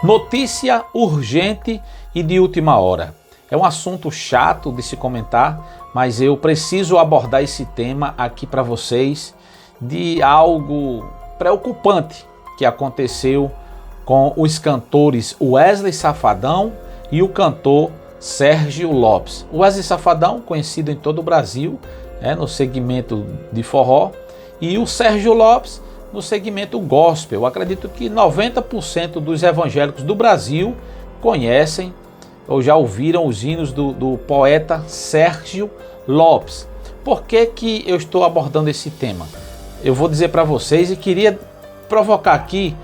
Notícia urgente e de última hora. É um assunto chato de se comentar, mas eu preciso abordar esse tema aqui para vocês de algo preocupante que aconteceu com os cantores Wesley Safadão e o cantor Sérgio Lopes. O Wesley Safadão, conhecido em todo o Brasil, no segmento de forró, e o Sérgio Lopes no segmento gospel. Eu acredito que 90% dos evangélicos do Brasil conhecem ou já ouviram os hinos do poeta Sérgio Lopes. Por que eu estou abordando esse tema? Eu vou dizer para vocês e queria provocar aqui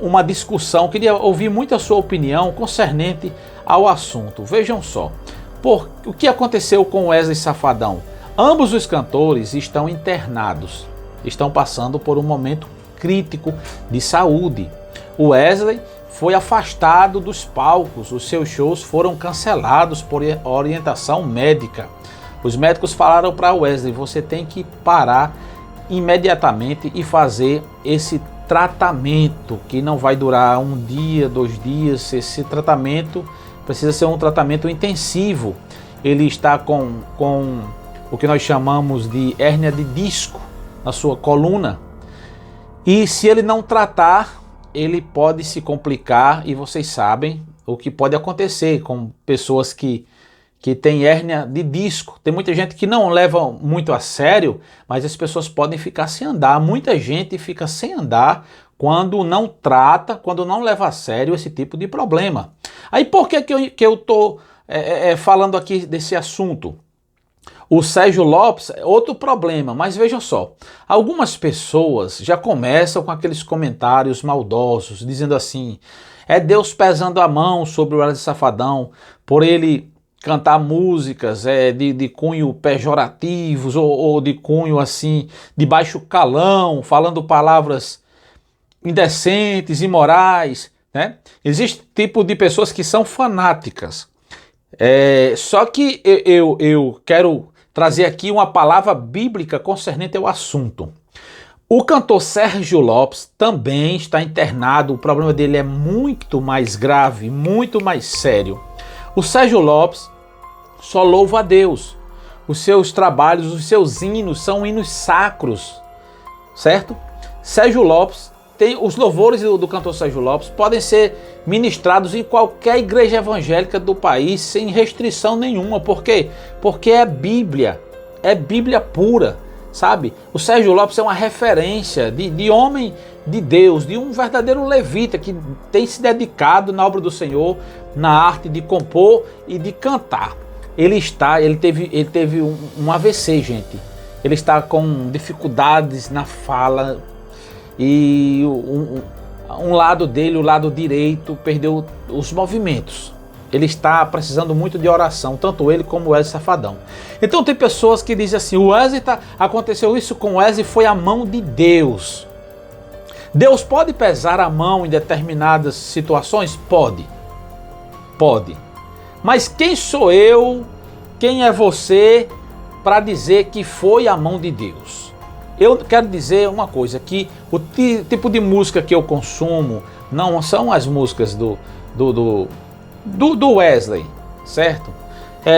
uma discussão, queria ouvir muito a sua opinião concernente ao assunto. Vejam só, o que aconteceu com Wesley Safadão? Ambos os cantores estão internados, estão passando por um momento crítico de saúde. O Wesley foi afastado dos palcos, os seus shows foram cancelados por orientação médica. Os médicos falaram para Wesley: você tem que parar imediatamente e fazer esse tratamento, que não vai durar um dia, 2 dias. Esse tratamento precisa ser um tratamento intensivo. Ele está com o que nós chamamos de hérnia de disco na sua coluna, e se ele não tratar, ele pode se complicar, e vocês sabem o que pode acontecer com pessoas que têm hérnia de disco. Tem muita gente que não leva muito a sério, mas as pessoas podem ficar sem andar. Muita gente fica sem andar quando não trata, quando não leva a sério esse tipo de problema. Aí por que eu estou falando aqui desse assunto? O Sérgio Lopes é outro problema, mas vejam só, algumas pessoas já começam com aqueles comentários maldosos, dizendo assim: é Deus pesando a mão sobre o Wesley Safadão por ele cantar músicas de cunho pejorativos ou de cunho assim, de baixo calão, falando palavras indecentes, imorais, né? Existe tipo de pessoas que são fanáticas. Só que eu quero trazer aqui uma palavra bíblica concernente ao assunto. O cantor Sérgio Lopes também está internado. O problema dele é muito mais grave, muito mais sério. O Sérgio Lopes só louva a Deus. Os seus trabalhos, os seus hinos são hinos sacros, certo? Sérgio Lopes os louvores do cantor Sérgio Lopes podem ser ministrados em qualquer igreja evangélica do país sem restrição nenhuma. Por quê? Porque é Bíblia pura, sabe? O Sérgio Lopes é uma referência de homem de Deus, de um verdadeiro levita que tem se dedicado na obra do Senhor, na arte de compor e de cantar. Ele teve um AVC, gente. Ele está com dificuldades na fala, e um lado dele, o lado direito, perdeu os movimentos. Ele está precisando muito de oração, tanto ele como o Wesley Safadão. Então tem pessoas que dizem assim: aconteceu isso com o Wesley, foi a mão de Deus. Deus pode pesar a mão em determinadas situações? Pode. Mas quem sou eu, quem é você para dizer que foi a mão de Deus? Eu quero dizer uma coisa, que o tipo de música que eu consumo não são as músicas do Wesley, certo?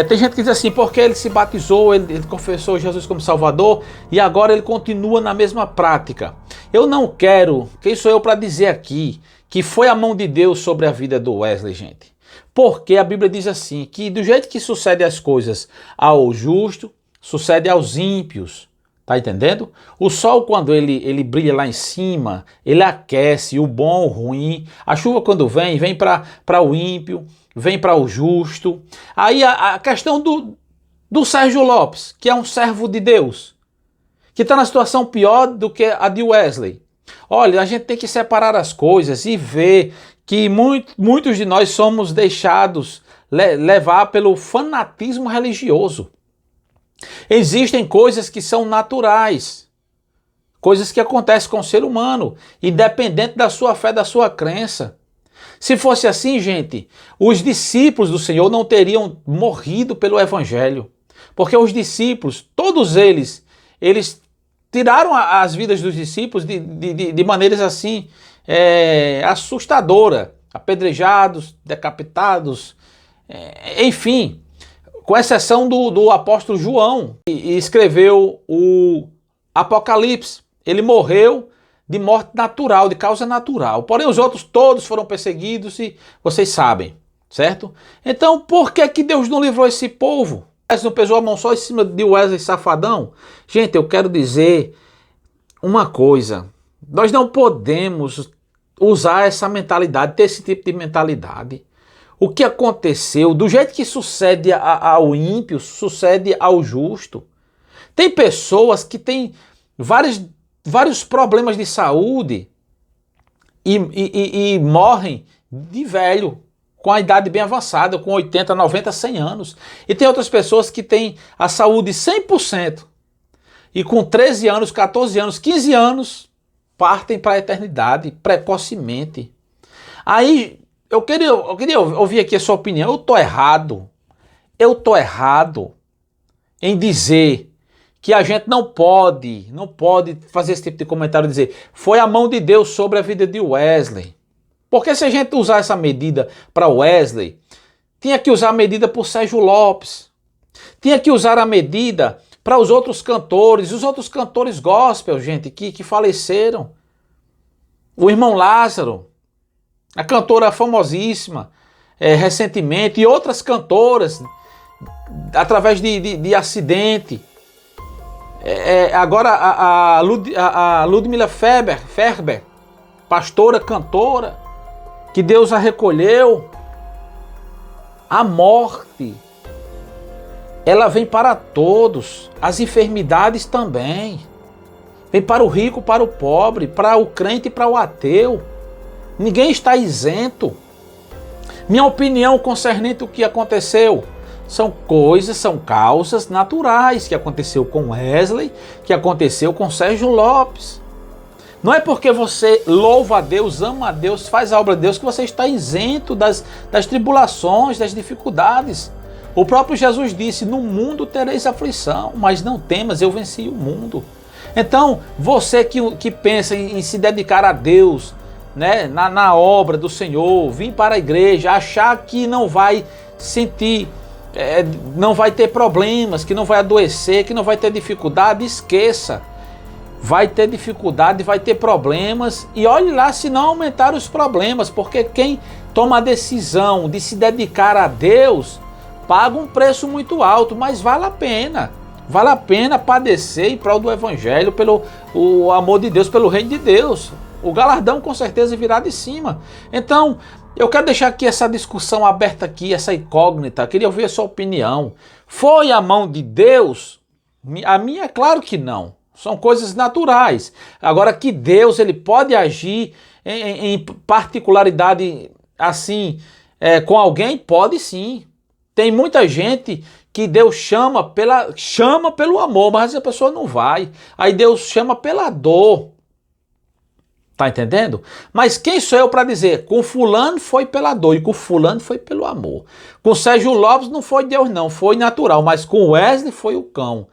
Tem gente que diz assim: porque ele se batizou, ele confessou Jesus como Salvador e agora ele continua na mesma prática. Eu não quero, quem sou eu para dizer aqui que foi a mão de Deus sobre a vida do Wesley, gente? Porque a Bíblia diz assim, que do jeito que sucede as coisas ao justo, sucede aos ímpios. Tá entendendo? O sol, quando ele brilha lá em cima, ele aquece o bom, o ruim. A chuva, quando vem para o ímpio, vem para o justo. Aí a questão do Sérgio Lopes, que é um servo de Deus, que está na situação pior do que a de Wesley. Olha, a gente tem que separar as coisas e ver que muitos de nós somos deixados levar pelo fanatismo religioso. Existem coisas que são naturais, coisas que acontecem com o ser humano, independente da sua fé, da sua crença. Se fosse assim, gente, os discípulos do Senhor não teriam morrido pelo Evangelho, porque os discípulos, todos eles tiraram as vidas dos discípulos de maneiras assim assustadora. apedrejados, decapitados, enfim, com exceção do apóstolo João, que escreveu o Apocalipse. Ele morreu de morte natural, de causa natural. Porém, os outros todos foram perseguidos e vocês sabem, certo? Então, por que que Deus não livrou esse povo? Não pesou a mão só em cima de Wesley Safadão? Gente, eu quero dizer uma coisa. Nós não podemos usar essa mentalidade, ter esse tipo de mentalidade. O que aconteceu, do jeito que sucede ao ímpio, sucede ao justo. Tem pessoas que têm vários problemas de saúde e morrem de velho, com a idade bem avançada, com 80, 90, 100 anos. E tem outras pessoas que têm a saúde 100%. E com 13 anos, 14 anos, 15 anos, partem para a eternidade precocemente. Aí, eu queria ouvir aqui a sua opinião. Eu estou errado em dizer que a gente não pode fazer esse tipo de comentário, dizer foi a mão de Deus sobre a vida de Wesley. Porque se a gente usar essa medida para Wesley, tinha que usar a medida para o Sérgio Lopes, tinha que usar a medida para os outros cantores gospel, gente, que faleceram. O irmão Lázaro, a cantora famosíssima, recentemente, e outras cantoras, através de acidente. Agora a Ludmila Ferber, pastora, cantora, que Deus a recolheu. A morte, ela vem para todos, as enfermidades também. Vem para o rico, para o pobre, para o crente e para o ateu. Ninguém está isento. Minha opinião concernente o que aconteceu são causas naturais, que aconteceu com Wesley, que aconteceu com Sérgio Lopes. Não é porque você louva a Deus, ama a Deus, faz a obra de Deus, que você está isento das tribulações, das dificuldades. O próprio Jesus disse, no mundo tereis aflição, mas não temas, eu venci o mundo. Então, você que pensa em se dedicar a Deus, né, na obra do Senhor, vir para a igreja, achar que não vai sentir, não vai ter problemas, que não vai adoecer, que não vai ter dificuldade, esqueça. Vai ter dificuldade, vai ter problemas, e olhe lá se não aumentar os problemas, porque quem toma a decisão de se dedicar a Deus paga um preço muito alto, mas vale a pena. Vale a pena padecer em prol do Evangelho, pelo o amor de Deus, pelo reino de Deus. O galardão com certeza virá de cima. Então, eu quero deixar aqui essa discussão aberta aqui, essa incógnita. Queria ouvir a sua opinião. Foi a mão de Deus? A minha é claro que não. São coisas naturais. Agora que Deus ele pode agir em particularidade assim com alguém, pode sim. Tem muita gente que Deus chama pelo amor, mas a pessoa não vai. Aí Deus chama pela dor. Tá entendendo? Mas quem sou eu para dizer? Com fulano foi pela dor e com fulano foi pelo amor. Com Sérgio Lopes não foi Deus não, foi natural. Mas com Wesley foi o cão.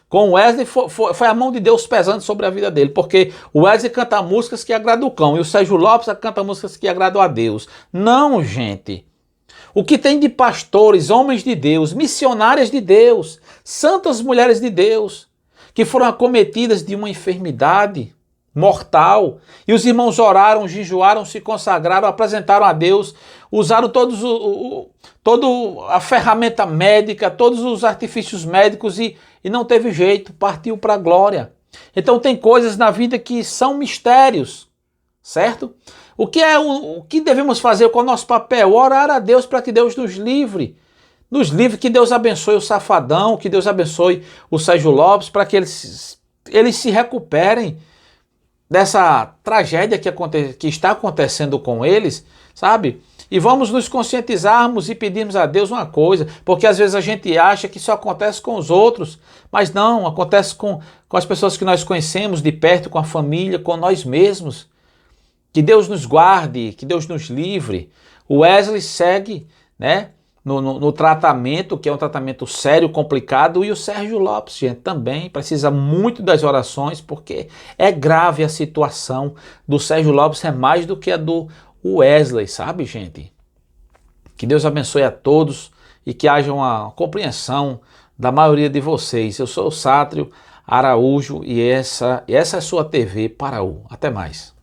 Com Wesley foi a mão de Deus pesando sobre a vida dele. Porque o Wesley canta músicas que agradam o cão e o Sérgio Lopes canta músicas que agradam a Deus. Não, gente. O que tem de pastores, homens de Deus, missionárias de Deus, santas mulheres de Deus, que foram acometidas de uma enfermidade mortal, e os irmãos oraram, jejuaram, se consagraram, apresentaram a Deus, usaram toda a ferramenta médica, todos os artifícios médicos e não teve jeito, partiu para a glória. Então tem coisas na vida que são mistérios, certo? O que devemos fazer com o nosso papel? Orar a Deus para que Deus nos livre, que Deus abençoe o Safadão, que Deus abençoe o Sérgio Lopes, para que eles se recuperem dessa tragédia que está acontecendo com eles, sabe? E vamos nos conscientizarmos e pedirmos a Deus uma coisa, porque às vezes a gente acha que isso acontece com os outros, mas não, acontece com as pessoas que nós conhecemos de perto, com a família, com nós mesmos. Que Deus nos guarde, que Deus nos livre. O Wesley segue, né, no tratamento, que é um tratamento sério, complicado, e o Sérgio Lopes, gente, também precisa muito das orações, porque é grave a situação do Sérgio Lopes, é mais do que a do o Wesley, sabe, gente? Que Deus abençoe a todos e que haja uma compreensão da maioria de vocês. Eu sou o Sátrio Araújo e essa é a sua TV Paraú. Até mais.